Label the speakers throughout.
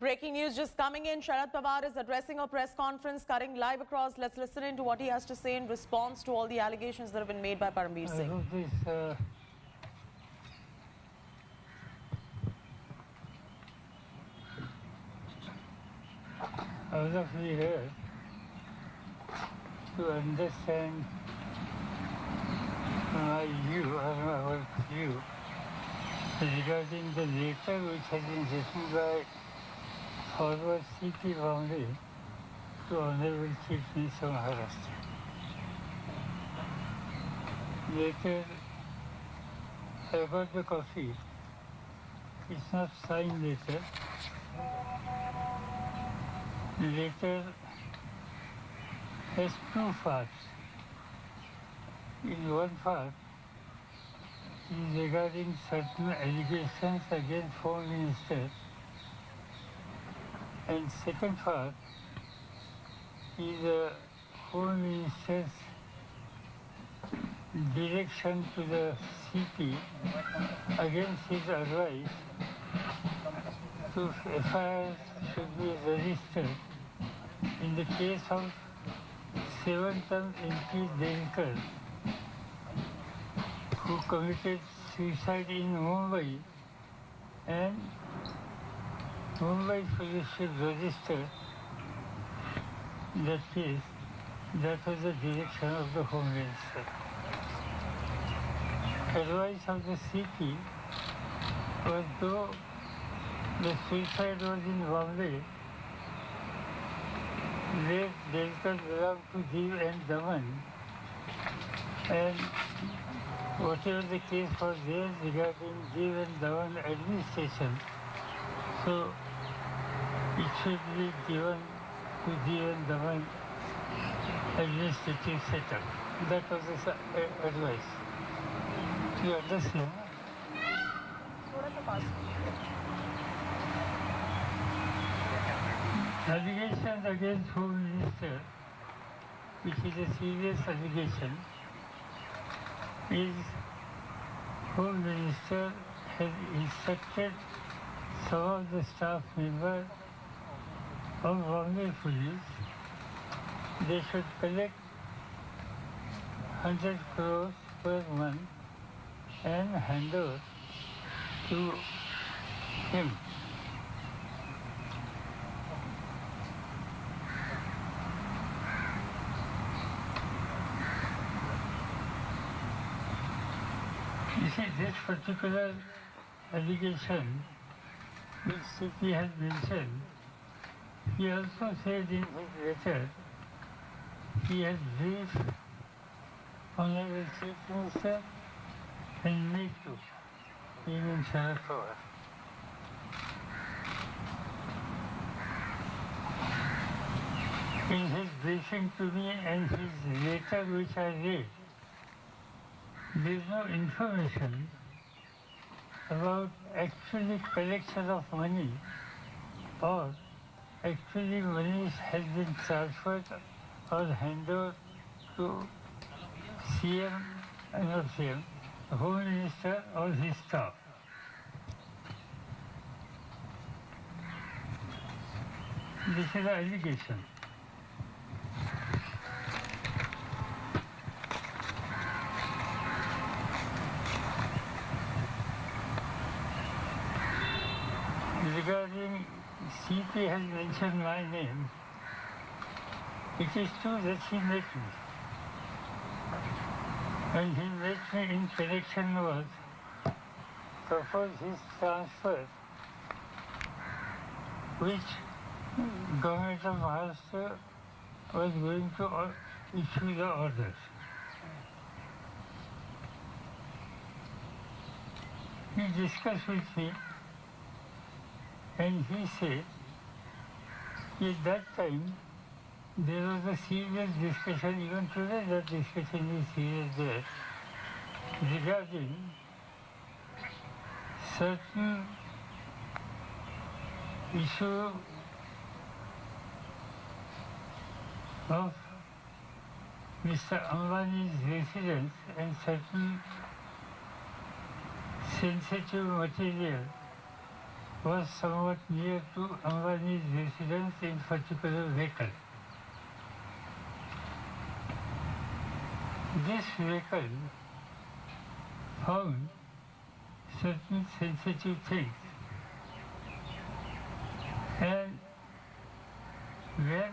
Speaker 1: Breaking news just coming in. Sharad Pawar is addressing a press conference cutting live across. Let's listen in to what he has to say in response to all the allegations that have been made by Paramveer Singh.
Speaker 2: I hope this all of you here to understand my view or our view regarding the letter which has been written by former C.P. Bombay to Honorable Chief Minister of Maharashtra. Later, I got the copy. It's not signed letter. Later has two parts. In one part is regarding certain allegations against Foreign Minister, and second part is the Foreign Minister's direction to the CP against his advice to FIR should be registered in the case of 7th MP Delkar, who committed suicide in Mumbai, and Mumbai police should register that case. That was the direction of the Home Minister. Advice of the CP was, though the suicide was in Bombay, let Delkar belong to Diu and Daman, and whatever the case was there regarding Diu and Daman administration, so it should be given to Diu and Daman administrative setup. That was his advice. You understand? Allegations against Home Minister, which is a serious allegation, is Home Minister has instructed some of the staff members of Bombay Police, they should collect 100 crores per month and hand over to him. You see, this particular allegation which CP has mentioned, he also said in his letter, he has briefed Honorable Chief Minister and me too, even Sharad Pawar. In his briefing to me and his letter which I read, there is no information about actually collection of money or actually money has been transferred or handed over to CM and not CM, the Home Minister or his staff. This is an allegation. Regarding CP has mentioned my name, it is true that he met me. When he met me in connection was propose his transfer, which Government of Maharashtra was going to issue the orders. He discussed with me and he said, at that time, there was a serious discussion, even today that discussion is serious there, regarding certain issue of Mr. Ambani's residence and certain sensitive material was somewhat near to Ambani's residence in particular vehicle. This vehicle found certain sensitive things, and when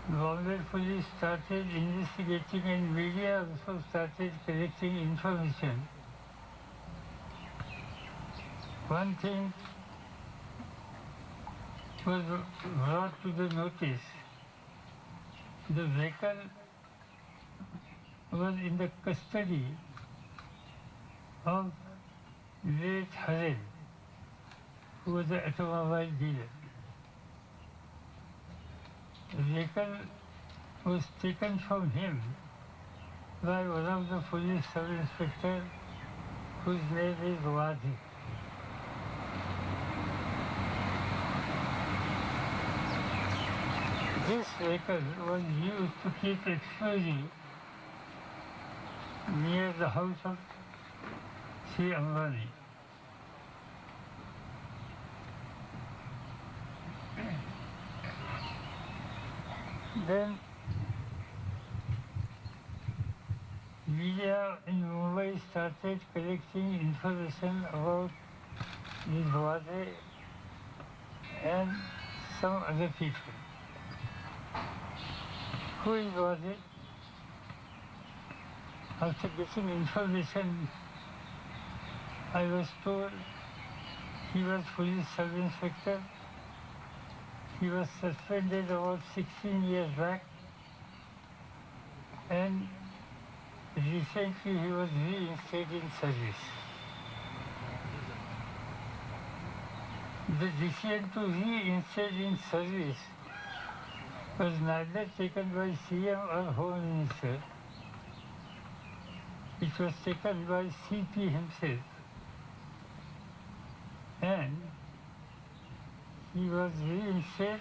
Speaker 2: Bombay police started investigating and media also started collecting information, one thing was brought to the notice. The vehicle was in the custody of late Hazen, who was an automobile dealer. The vehicle was taken from him by one of the police sub-inspector whose name is Wadhi. This vehicle was used to keep explosive near the house of Sri Ambani. Then media in Mumbai started collecting information about this Wade and some other people. Who is Wade? After getting information, I was told he was police sub-inspector. He was suspended about 16 years back, and recently he was reinstated in service. The decision to reinstate in service was neither taken by CM or Home Minister. It was taken by CP himself, and he was reinstated,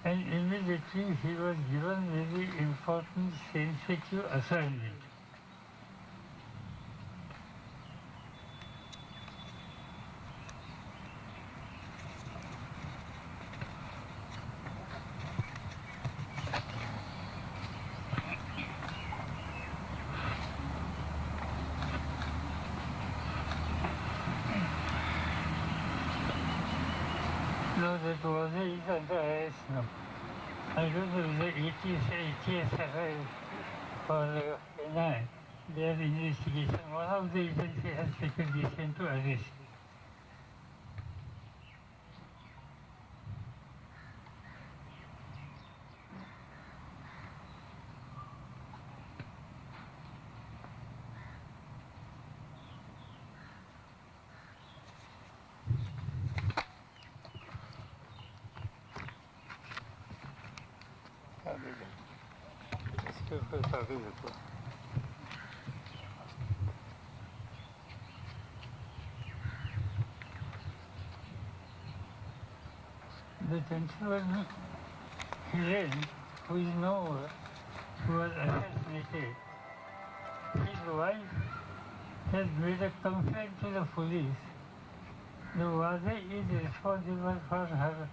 Speaker 2: and immediately he was given very important sensitive assignment. No, that was it under arrest now. I don't know the ATS or NI, their investigation. One of the agencies has taken decision to arrest. इसके ऊपर कागज रखो. The gentleman Hiren, who is known, who was assassinated, his wife has made a complaint to the police. The Wade is responsible for her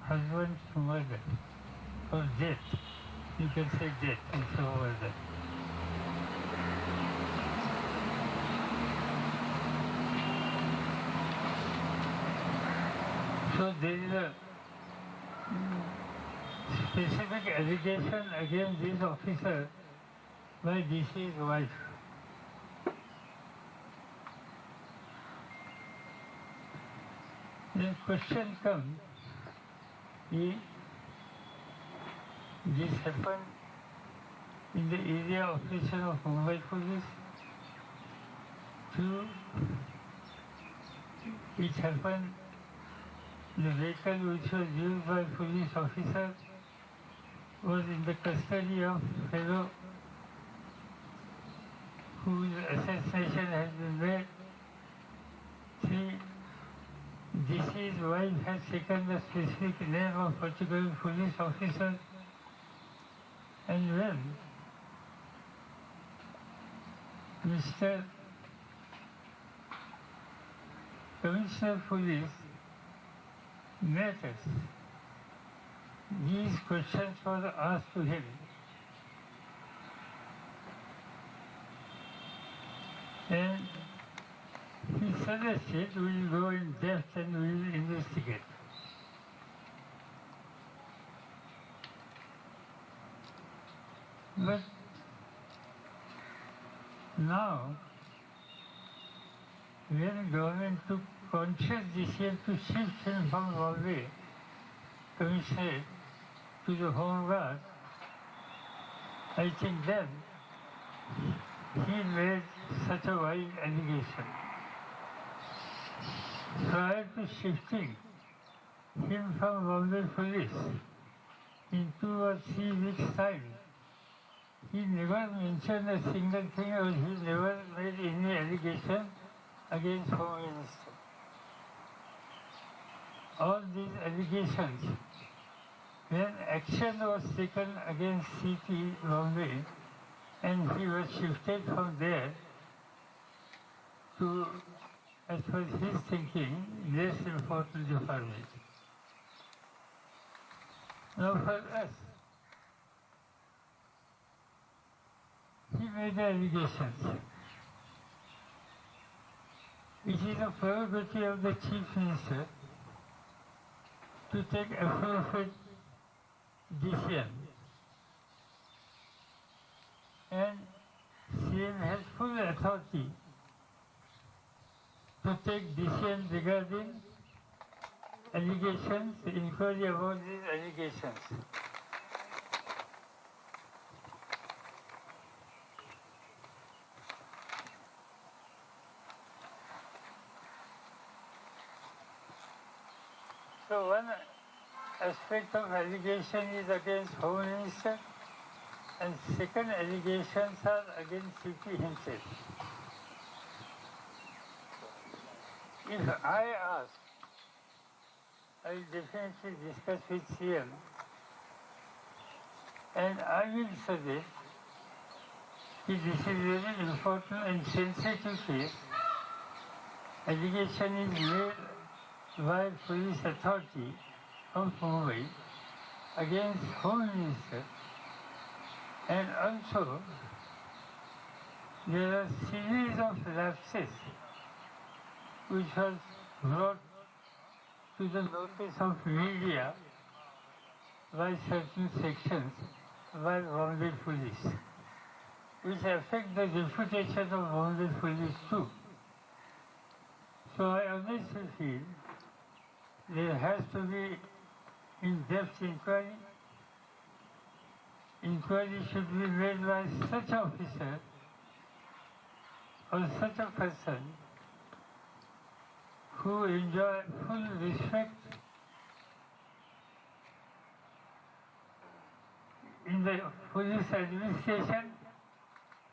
Speaker 2: husband's murder, or death. You can say death instead of murder. So there is a specific allegation against this officer by DC's wife. The question comes, this happened in the area operation of Mumbai Police. 2, it happened, the vehicle which was used by police officers was in the custody of fellow whose assassination has been made. 3, DC's wife has taken the specific name of particular police officer, and when Mr. Commissioner Police met us. These questions were asked to him. And he suggested we will go in depth and we will investigate. But now, when government took conscious decision to shift him from Bombay Commissioner to the Home Guard, I think then he made such a wild allegation. Prior to shifting him from Bombay Police in 2 or 3 weeks' time, he never mentioned a single thing or he never made any allegation against Home Minister. All these allegations, when action was taken against CP Bombay and he was shifted from there to, as per his thinking, less important department. Now for us, he made allegations. It is a prerogative of the Chief Minister to take appropriate decision. And CM has full authority to take decision regarding allegations, inquiry about these allegations. So one aspect of allegation is against Home Minister, and second allegations are against CP himself. If I ask, I will definitely discuss with CM, and I will suggest that this is very important and sensitive case. Allegation is made by police authority of Mumbai against Home Minister, and also there are series of lapses which was brought to the notice of media by certain sections by Bombay Police, which affect the reputation of Bombay Police too. So I honestly feel there has to be in-depth inquiry. Inquiry should be made by such officer or such a person who enjoy full respect in the police administration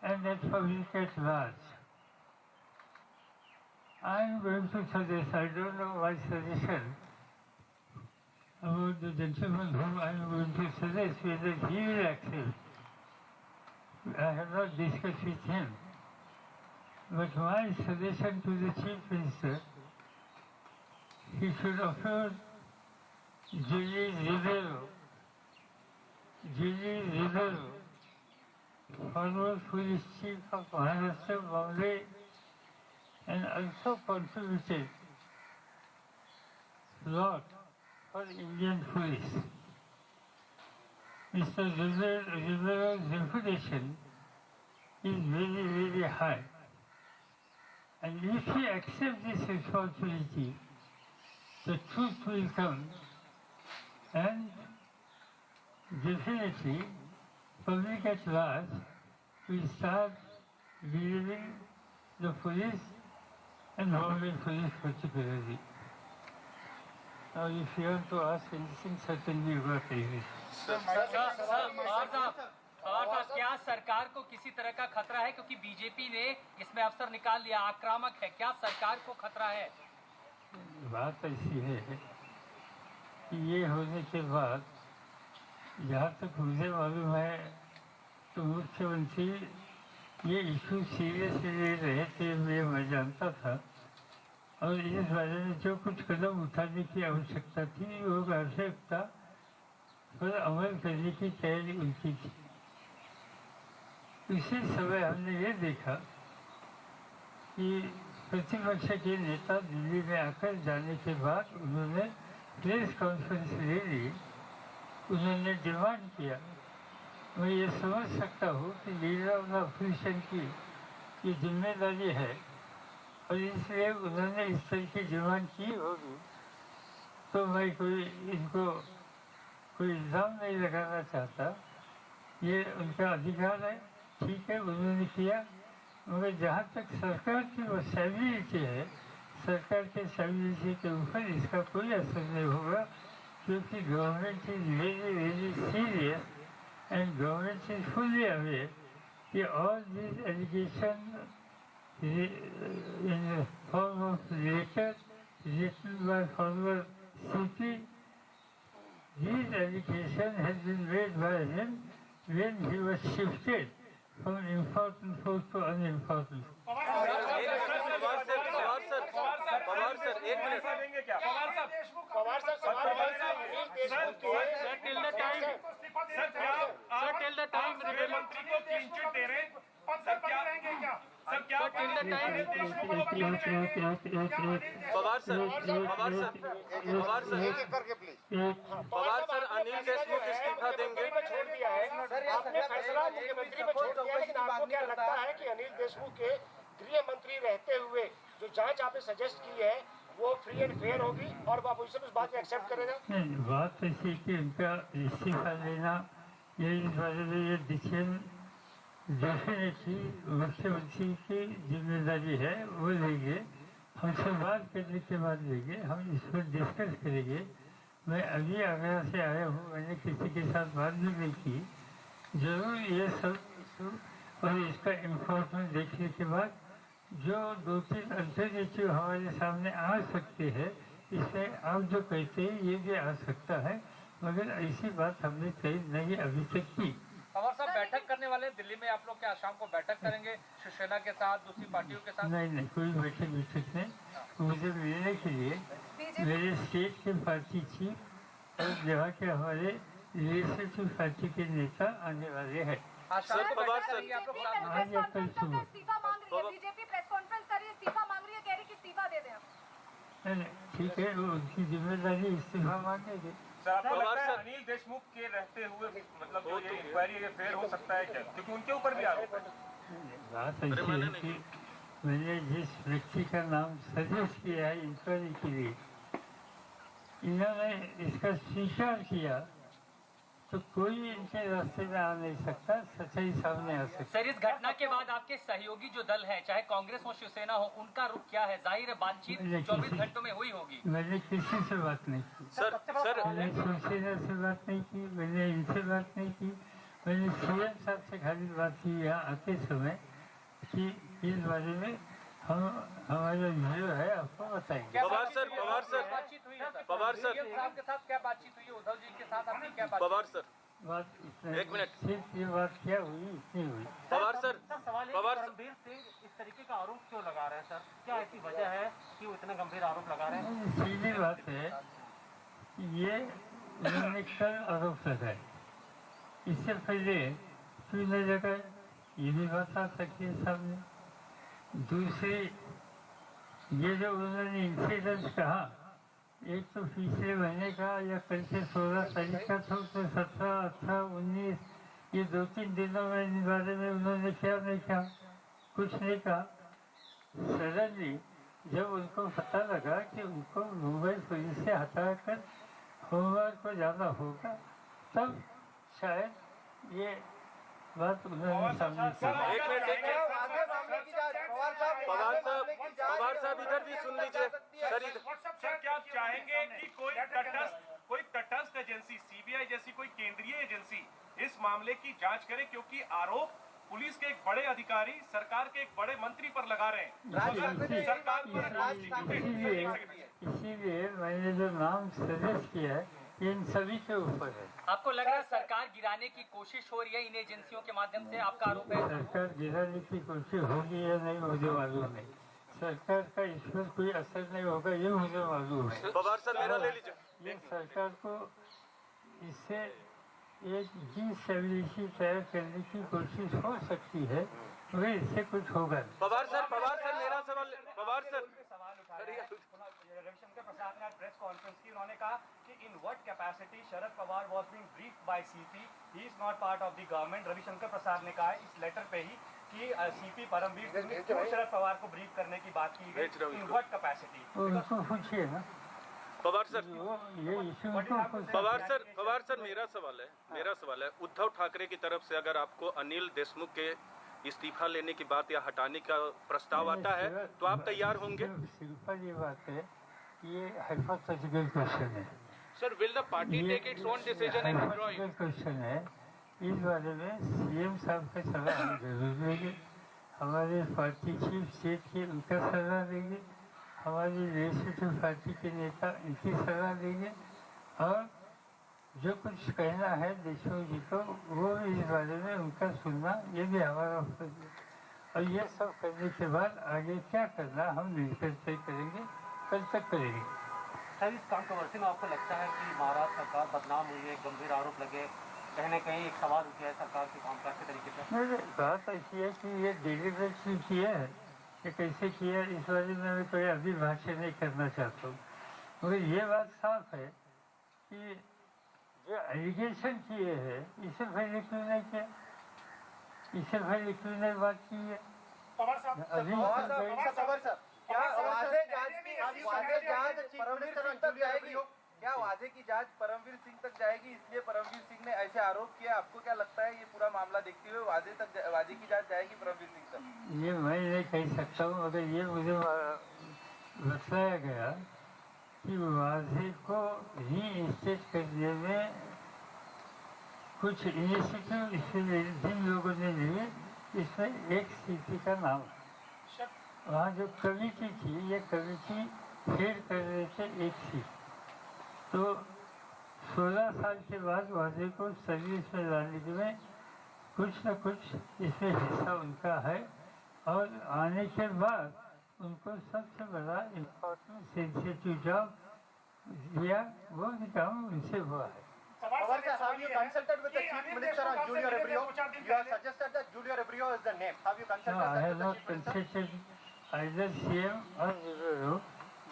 Speaker 2: and at public at large. I am going to suggest, I don't know my suggestion about the gentleman whom I am going to suggest whether he will accept. I have not discussed with him. But my suggestion to the Chief Minister, he should offer Julius Rivero, former police chief of Maharashtra, Bombay, and also contributed a lot for Indian police. Mr. Rivero's reputation is very, very high. And if he accepts this responsibility, the truth will come, and definitely public at large will start believing the police and Bombay Police particularly. Now if you want to ask anything, certainly you got it.
Speaker 3: क्या सरकार को किसी तरह का खतरा है, क्योंकि BJP ने इसमें अफसर निकाल लिया, आक्रामक है, क्या सरकार को खतरा है?
Speaker 2: बात ऐसी है कि ये होने के बाद जहाँ तक मुझे मालूम है तो मुख्यमंत्री ये इशू सीरियसली ले रहे थे, मैं जानता था, और इस बारे में जो कुछ कदम उठाने की आवश्यकता थी वो आवश्यकता पर अमल करने की तैयारी उनकी थी। उसी समय हमने ये देखा कि प्रतिपक्ष के नेता दिल्ली में आकर जाने के बाद उन्होंने प्रेस कॉन्फ्रेंस ले ली। उन्होंने डिमांड किया, मैं ये समझ सकता हूँ कि लीडर ऑफ द ऑपोजिशन की ये जिम्मेदारी है और इसलिए उन्होंने इस तरह की डिमांड की होगी, तो मैं इनको कोई इल्ज़ाम नहीं लगाना चाहता, ये उनका अधिकार है, ठीक है, उन्होंने किया। मगर जहाँ तक सरकार की वो स्टेबिलिटी है, सरकार के स्टेबिलिटी के ऊपर इसका कोई असर नहीं होगा, क्योंकि government is very very serious and government is fully aware कि all this allegation in the form of letter written by former CP. These allegations had been made by him when he was shifted from important post to unimportant.
Speaker 4: Pawar sir, Anil Deshmukh इस्तीफा देंगे।
Speaker 5: छोड़ दिया है sir, आपने फैसला मुख्यमंत्री पे छोड़ दिया है, लेकिन आपको क्या लगता है कि अनिल देशमुख के गृह मंत्री रहते हुए जो जांच आपने सजेस्ट की है वो फ्री एंड फेयर होगी और अपोजिशन उस बात को एक्सेप्ट करेगा?
Speaker 2: नहीं, बात ऐसी कि उनका इस्तीफा लेना ये इस बारे में ये डिसीजन डेफिनेटली मुख्यमंत्री की जिम्मेदारी है, वो लेंगे। हमसे बात करने के बाद लेंगे, हम इस पर डिस्कस करेंगे। मैं अभी आगरा से आया हूँ, मैंने किसी के साथ बात भी नहीं की। जरूर ये सब और इसका इन्फोर्समेंट देखने के बाद जो 2-3 अल्टरनेटिव हमारे सामने आ सकते हैं, इसमें आप जो कहते हैं ये भी आ सकता है, मगर ऐसी बात हमने कहीं नहीं अभी तक की।
Speaker 3: पवार साहब बैठक करने वाले दिल्ली में, आप लोग क्या शाम को बैठक करेंगे शिवसेना के साथ, दूसरी पार्टियों के साथ?
Speaker 2: नहीं, कोई बैठक नहीं। मुझे मिलने के लिए मेरे स्टेट के पार्टी चीफ और जहाँ के हमारे लेजिस्लेटिव पार्टी के नेता आने वाले हैं।
Speaker 6: बीजेपी प्रेस कॉन्फ्रेंस कर रही है, इस्तीफा मांग रही है, कह रही कि इस्तीफा दे दें आप।
Speaker 2: ठीक है, वो उनकी जिम्मेदारी, इस्तीफा मांगेंगे।
Speaker 7: अनिल देशमुख के रहते हुए मतलब जो ये इंक्वायरी है फेयर हो सकता है क्या, क्योंकि उनके ऊपर भी आरोप है?
Speaker 2: बात ऐसी है कि मैंने जिस व्यक्ति का नाम सजेस्ट किया है इंक्वायरी के लिए, इन्होंने इसका स्वीकार किया, तो कोई इनके रास्ते में आ नहीं सकता, सच्चाई सामने आ सकती।
Speaker 3: सर, इस घटना के बाद आपके सहयोगी जो दल है, चाहे कांग्रेस हो शिवसेना हो, उनका रुख क्या है? जाहिर है बातचीत 24 घंटों में हुई होगी।
Speaker 2: मैंने किसी से बात नहीं की
Speaker 4: सर,
Speaker 2: मैंने शिवसेना से बात नहीं की, मैंने इनसे बात नहीं की। मैंने सीएम साहब से खाली बात की यहाँ आते समय कि इस बारे में हम हमारा जो है आपको बताएंगे।
Speaker 4: पवार सर
Speaker 3: बातचीत हुई है?
Speaker 4: पवार सर
Speaker 3: साहब के साथ क्या बातचीत हुई है? उद्धव जी के साथ आपकी क्या बात?
Speaker 4: पवार सर
Speaker 2: बात इतना,
Speaker 4: एक मिनट।
Speaker 2: सिर्फ ये बात क्या हुई, इतनी हुई।
Speaker 4: पवार सर,
Speaker 8: रणबीर सिंह इस तरीके का आरोप क्यों लगा रहे हैं सर? क्या ऐसी वजह है कि वो इतना गंभीर आरोप लगा रहे हैं?
Speaker 2: सीधी बात है, ये उन्होंने कल आरोप लगाए, इससे पहले क्यों नहीं लगाए, ये भी बात आ सकती है सामने। दूसरी, ये जो उन्होंने इंसिडेंट कहा, एक तो पिछले महीने का या कल से 16 तारीख का था, तो 17, 18, 19 ये 2-3 दिनों में इन बारे में उन्होंने क्या नहीं कहा, कुछ नहीं कहा। सडनली जब उनको पता लगा कि उनको मुंबई पुलिस से हटाकर होमवर्क को जाना होगा, तब शायद ये बात उन्होंने सामने की।
Speaker 4: पवार साहब इधर भी सुन लीजिए सर।
Speaker 7: सर, क्या आप चाहेंगे कि कोई तटस्थ एजेंसी, सीबीआई जैसी कोई केंद्रीय एजेंसी इस मामले की जांच करे, क्योंकि आरोप पुलिस के एक बड़े अधिकारी सरकार के एक बड़े मंत्री पर लगा रहे हैं।
Speaker 2: इसीलिए मैंने जो नाम सजेस्ट किया है, इन सभी के ऊपर है।
Speaker 3: आपको लग रहा है सरकार गिराने की कोशिश हो रही है इन एजेंसियों के माध्यम से? आपका आरोप है
Speaker 2: सरकार गिराने की कोशिश होगी या नहीं मुझे मालूम नहीं। सरकार का इस पर कोई असर नहीं होगा, ये मुझे मालूम है।
Speaker 4: पवार सर मेरा ले लीजिए।
Speaker 2: ये सरकार को इससे एक डिस्टेबिलिटी तैयार करने की कोशिश हो सकती है, मगर इससे कुछ होगा नहीं।
Speaker 4: पवार सर मेरा सवाल, पवार सर
Speaker 8: सवाल उठाया रविशंकर प्रसाद ने आज प्रेस कॉन्फ्रेंस की। उन्होंने कहा कि in what capacity Sharad Pawar was being briefed by CP, he is not part of the government. Ravishankar Prasad ने कहा इस लेटर पे ही कि सीपी परमवीर सिंह ने क्यों शरद पवार को ब्रीफ करने की बात की गई, इन व्हाट कैपेसिटी।
Speaker 2: उनको पूछिए ना
Speaker 4: पवार सर,
Speaker 2: ये इशू उनको
Speaker 4: पवार सर मेरा सवाल है उद्धव ठाकरे की तरफ से अगर आपको अनिल देशमुख के इस्तीफा लेने की बात या हटाने का प्रस्ताव आता है तो आप तैयार होंगे?
Speaker 2: सिंपल ये बात है, ये हाइपोथेटिकल क्वेश्चन है।
Speaker 7: Sir, will the party take its own decision in withdrawing?
Speaker 2: Question है, इस बारे में सीएम साहब का सलाह हम जरूर देंगे, हमारे पार्टी चीफ स्टेट के उनका सलाह देंगे, हमारी लेजिस्लेटिव पार्टी के नेता इनकी सलाह देंगे, और जो कुछ कहना है देशमुख जी को वो इस बारे में उनका सुनना ये भी हमारा फर्ज है। और ये सब करने के बाद आगे क्या करना हम मिलकर तय करेंगे, कल तक करेंगे।
Speaker 8: सर, इस कंट्रोवर्सी में आपको लगता है कि महाराष्ट्र सरकार बदनाम हुई है, गंभीर आरोप लगे, कहीं न कहीं एक सवाल उठा है सरकार के कामकाज के तरीके से?
Speaker 2: नहीं, बात ऐसी है कि ये डेलीबरेटली किया है, ये कैसे किया है इस बारे में मैं कोई अभी भाष्य नहीं करना चाहता हूँ, मगर ये बात साफ है कि जो एलिगेशन किए हैं इसे पहले क्यों नहीं किया, इसे पहले क्यों नहीं बात की है? अभी
Speaker 9: क्या वादे की जांच परमवीर सिंह तक जाएगी, इसलिए परमवीर सिंह ने ऐसे आरोप किया? आपको क्या लगता है ये पूरा मामला देखते हुए वादे की जांच जाएगी परमवीर सिंह तक?
Speaker 2: ये मैं नहीं कह सकता हूँ, मगर ये मुझे बताया गया कि वादे को रीइंस्टेट करने में कुछ इनिशिएटिव इसमें जिन लोगों ने लिए, इसमें एक स्थिति का नाम है। वहाँ जो कमेटी थी, ये कमेटी फेल कर रहे थे एक सीट, तो 16 साल के बाद वादे को सर्विस में लाने में कुछ न कुछ इसमें हिस्सा उनका है, और आने के बाद उनको सबसे बड़ा इम्पोर्टेंट सेंसिटिव जॉब दिया, वो भी काम उनसे हुआ है।
Speaker 5: Pawar sir, have you consulted with the Chief Minister on Julio Rebrio? You have suggested that Julio Rebrio is the name. Have you consulted
Speaker 2: No, I have
Speaker 5: with the
Speaker 2: not
Speaker 5: Chief Minister?
Speaker 2: consulted either CM or Rebrio.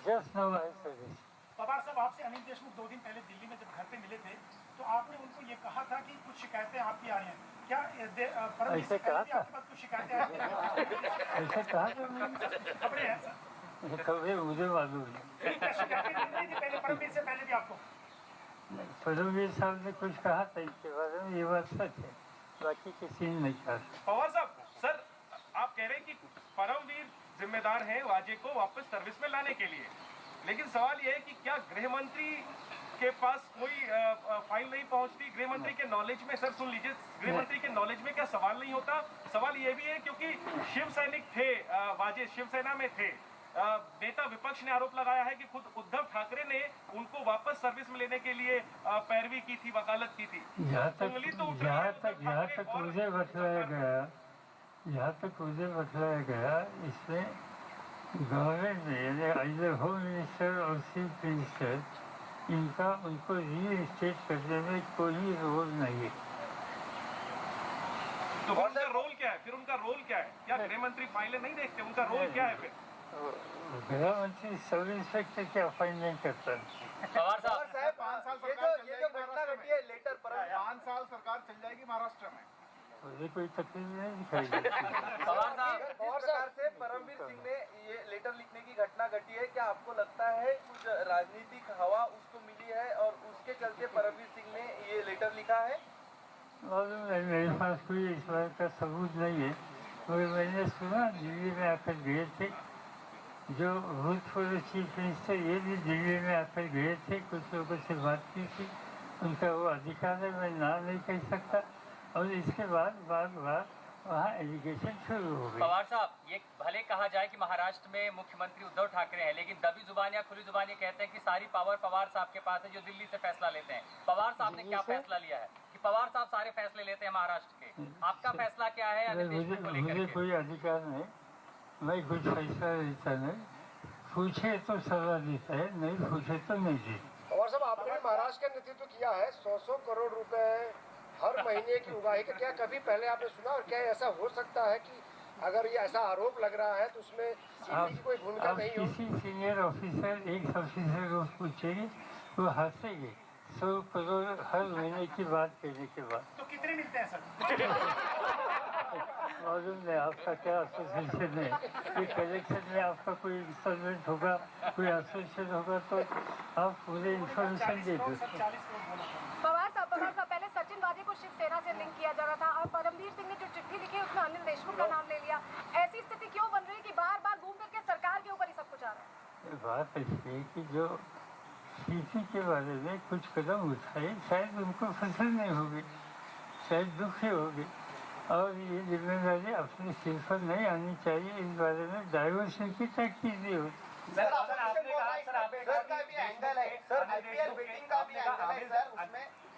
Speaker 2: Just now I said it.
Speaker 10: Pawar साहब, आपसे अनिल देशमुख 2 दिन पहले दिल्ली में जब घर पे मिले थे तो आपने उनको ये कहा था कि कुछ शिकायतें आपकी आ रही हैं, क्या
Speaker 2: ऐसे कहा था?
Speaker 10: कुछ शिकायतें आ रही हैं?
Speaker 2: ऐसे कहा था?
Speaker 10: खबरें हैं सर।
Speaker 2: कभी मुझे मालूम नहीं।
Speaker 10: क्या शिकायतें मिल रही थी पहले परमवीर से पहले भी आपको?
Speaker 2: परमवीर साहब ने कुछ कहा था इसके बारे में, ये बात सच है, बाकी किसी ने नहीं कहा।
Speaker 7: पवार साहब, सर आप कह रहे हैं कि परमवीर जिम्मेदार हैं वाजे को वापस सर्विस में लाने के लिए, लेकिन सवाल यह है कि क्या गृह मंत्री के पास कोई फाइल नहीं पहुंचती? गृह मंत्री के नॉलेज में, सर सुन लीजिए, गृह मंत्री के नॉलेज में क्या सवाल नहीं होता? सवाल ये भी है क्योंकि शिव सैनिक थे, वाजे शिवसेना में थे, नेता विपक्ष ने आरोप लगाया है कि खुद उद्धव ठाकरे ने उनको वापस सर्विस में लेने के लिए पैरवी की थी, वकालत की थी।
Speaker 2: जहाँ तक मुझे बतलाया गया इसमें गवर्नमेंट में यानी होम मिनिस्टर और चीफ मिनिस्टर, इनका उनको रीइंस्टेट करने में कोई रोल नहीं है।
Speaker 7: तो उनका रोल क्या है? फिर उनका रोल क्या है? क्या गृह मंत्री फाइलें नहीं देखते? उनका रोल क्या है फिर?
Speaker 2: गृह मंत्री सब इंस्पेक्टर की अपॉइंटमेंट करता है।
Speaker 9: पवार साहब, 5 साल ये जो घटना घटी है लेटर पर
Speaker 5: 5 साल सरकार चल जाएगी महाराष्ट्र में,
Speaker 2: मुझे कोई तकलीफ नहीं दिखाई देती।
Speaker 9: पवार साहब, जिस प्रकार से परमवीर सिंह ने ये लेटर लिखने की घटना घटी है, क्या आपको लगता है कुछ राजनीतिक हवा उसको मिली है और उसके चलते परमवीर सिंह ने ये लेटर लिखा है?
Speaker 2: मेरे पास कोई इस बात का सबूत नहीं है, मगर मैंने सुना दिल्ली में आकर गए थे, जो भूतपूर्व चीफ मिनिस्टर ये भी दिल्ली में आकर गए थे, कुछ लोगों से बात की थी, उनका वो अधिकार है, मैं नाम नहीं कह सकता, और इसके बाद वहाँ एलिगेशन शुरू हो गई।
Speaker 3: पवार साहब, ये भले कहा जाए कि महाराष्ट्र में मुख्यमंत्री उद्धव ठाकरे हैं, लेकिन दबी जुबान या खुली जुबान ये कहते हैं कि सारी पावर पवार साहब के पास है, जो दिल्ली से फैसला लेते हैं। पवार साहब ने क्या फैसला लिया है कि पवार साहब सारे फैसले लेते हैं महाराष्ट्र के? आपका फैसला क्या है?
Speaker 2: मुझे कोई अधिकार नहीं, मैं कुछ फैसला लेता नहीं, पूछे तो सलाह देता है, नहीं पूछे तो नहीं देता।
Speaker 5: और साहब आपने भी महाराष्ट्र का नेतृत्व किया है, 100 करोड़ रुपए हर महीने की उगाही का क्या कभी पहले आपने सुना? और क्या ऐसा हो सकता है कि अगर ये ऐसा आरोप लग रहा है तो उसमें सीबीआई की कोई भूमिका नहीं हो?
Speaker 2: किसी सीनियर ऑफिसर एक ऑफिसर को पूछेंगे, वो हंसेंगे 100 करोड़ हर महीने की बात कहने के बाद।
Speaker 10: तो कितने मिलते हैं सर?
Speaker 2: मालूम नहीं आपका क्या एसोसिएशन है, ये कलेक्शन में आपका कोई इंस्टॉलमेंट होगा, कोई एसोसिएशन होगा तो आप पूरे इंफॉर्मेशन दे दो।
Speaker 6: पवार साहब पहले सचिन वाजे को शिवसेना से लिंक किया जा रहा था, और परमवीर सिंह ने जो चिट्ठी लिखी उसमें अनिल देशमुख का नाम ले लिया। ऐसी स्थिति क्यों बन रही है कि बार बार घूम फिर के सरकार के ऊपर ही सब कुछ आ रहा है?
Speaker 2: बात ऐसी है कि जो सीपी के बारे में कुछ कदम उठाए, शायद उनको फसल नहीं होगी, शायद दुखी होगी, और ये जिम्मेदारी अपने सिर पर नहीं आनी चाहिए। इस बारे में डाइवर्शन की ताकीद भी होती।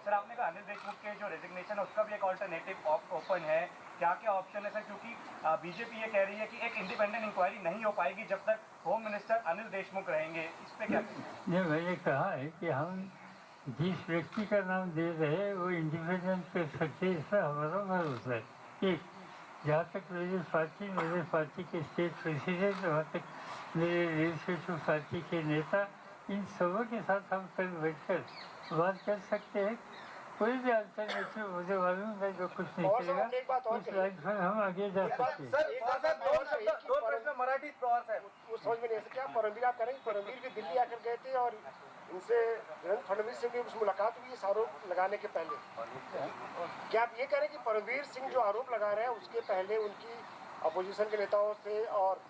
Speaker 8: सर आपने कहा अनिल देशमुख के जो रेजिग्नेशन है उसका भी एक ऑल्टरनेटिव ओपन है, क्या क्या ऑप्शन है सर? क्योंकि बीजेपी ये कह रही है कि एक इंडिपेंडेंट इंक्वायरी नहीं हो पाएगी जब तक होम मिनिस्टर अनिल देशमुख रहेंगे, इस पे क्या कहेंगे?
Speaker 2: ये मैंने कहा है कि हम जिस व्यक्ति का नाम दे रहे हैं वो इंडिपेंडेंट कर सकते हैं, इसमें हमारा भरोसा है। एक, जहाँ तक मेरे पार्टी के स्टेट प्रेसिडेंट, वहाँ तक मेरे लेजिस्लेटिव पार्टी के नेता, इन सबों के साथ हम कल बैठकर बात कर सकते हैं। कोई भी अल्टरनेटिव मुझे मालूम नहीं, जो कुछ निकलेगा उस लाइन पर हम आगे जा सकते हैं।
Speaker 9: दो प्रश्न मराठी पवार साहब।
Speaker 5: वो समझ में नहीं ऐसे क्या परमवीर आप करेंगे? परमवीर भी दिल्ली आकर गए थे और इनसे देवेंद्र फडणवीस से भी मुलाकात हुई इस आरोप लगाने के पहले। क्या आप ये कह रहे हैं कि परमवीर सिंह जो आरोप लगा रहे हैं उसके पहले उनकी अपोजिशन के नेताओं से और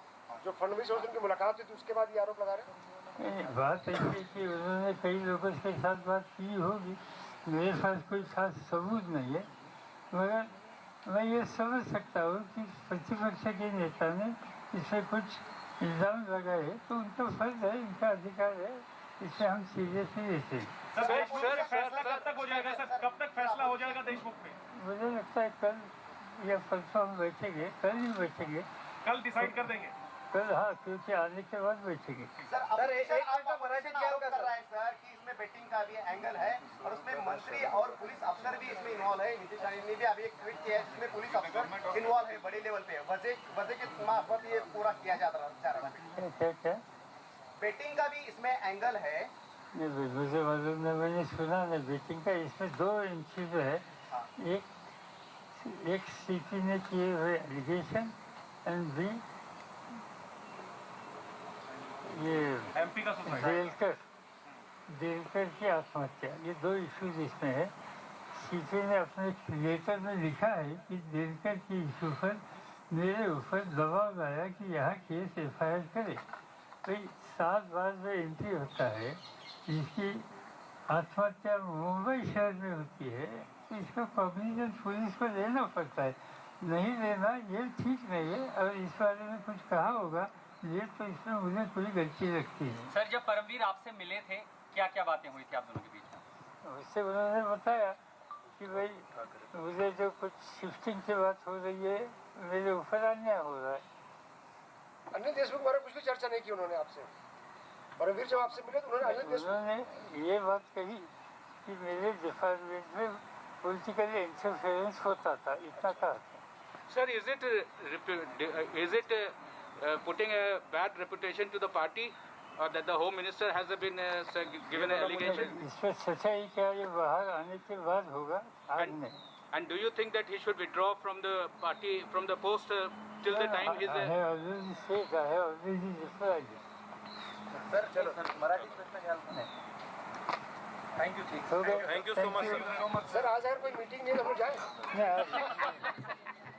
Speaker 5: जो फडणवीस और उनकी मुलाकात हुई थी उसके बाद ये आरोप लगा रहे हैं?
Speaker 2: बात ऐसी है कि उन्होंने कई लोगों के साथ बात की होगी, मेरे पास कोई खास सबूत नहीं है, मगर मैं ये समझ सकता हूँ कि प्रतिपक्ष के नेता ने इसमें कुछ इल्ज़ाम लगाए तो उनका फर्ज है, इनका अधिकार है, इससे हम सीरियसली लेते हैं।
Speaker 7: सर फैसला कब तक हो जाएगा सर? कब तक फैसला हो जाएगा देशमुख पे?
Speaker 2: मुझे लगता है कल या परसों हम बैठेंगे, कल ही बैठेंगे,
Speaker 7: कल डिसाइड कर देंगे
Speaker 2: कल। हाँ, क्योंकि आने के बाद बैठेंगे।
Speaker 9: सर एक मराठी क्या कर रहा है सर कि इसमें बेटिंग का भी एंगल है और उसमें मंत्री और पुलिस अफसर भी इसमें इन्वॉल्व है। नीतीश रानी ने भी अभी एक ट्वीट किया है जिसमें पुलिस अफसर इन्वॉल्व है बड़े लेवल पे, वजह के मार्फत ये पूरा किया जा रहा है।
Speaker 2: क्या
Speaker 9: बेटिंग का भी इसमें एंगल है?
Speaker 2: मुझे मालूम नहीं, मैंने सुना नहीं बेटिंग का। इसमें दो चीज है, एक सीपी ने किए हुए एलिगेशन एंड बी ये
Speaker 7: एमपी का
Speaker 2: देलकर की आत्महत्या, ये दो इश्यूज इसमें है। सीपी ने अपने लेटर में लिखा है कि देलकर के इशू पर मेरे ऊपर दबाव लाया कि यहाँ केस FIR करे। भाई 7 बार में एंट्री होता है, जिसकी आत्महत्या मुंबई शहर में होती है, तो इसका कॉग्निजेंस पुलिस को लेना पड़ता है। नहीं लेना ये ठीक नहीं है, और इस बारे में कुछ कहा होगा ये तो इसमें मुझे कोई गलती लगती है।
Speaker 3: सर जब परमवीर आपसे मिले थे क्या क्या बातें हुई थी आप दोनों के बीच में?
Speaker 2: उससे उन्होंने बताया कि भाई मुझे जो कुछ शिफ्टिंग की बात हो रही है, मेरे ऊपर अन्याय हो रहा है।
Speaker 5: अनिल देशमुख बारे कुछ भी चर्चा नहीं की उन्होंने आपसे? परमवीर जब आपसे मिले तो
Speaker 2: उन्होंने ये बात कही कि मेरे डिपार्टमेंट में पॉलिटिकल इंटरफेरेंस होता था, इतना कहा था।
Speaker 4: Sir, is it putting a bad reputation to the party, or that the Home Minister has been given an allegation?
Speaker 2: इस पर सच्चाई क्या ये बाहर आने के बाद होगा, आज नहीं।
Speaker 4: And do you think that he should withdraw from the party, from the post till the time his?
Speaker 2: I have already said, I have already replied.
Speaker 9: Sir चलो मराठी प्रश्न घ्याल का नाही। Thank you
Speaker 4: Thank you so much, sir.
Speaker 5: Sir आज अगर कोई meeting नहीं है तो हम लोग जाए?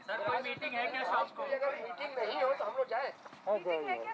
Speaker 3: सर कोई मीटिंग है क्या शाम को?
Speaker 5: अगर मीटिंग नहीं हो तो हम लोग जाए?
Speaker 6: मीटिंग है क्या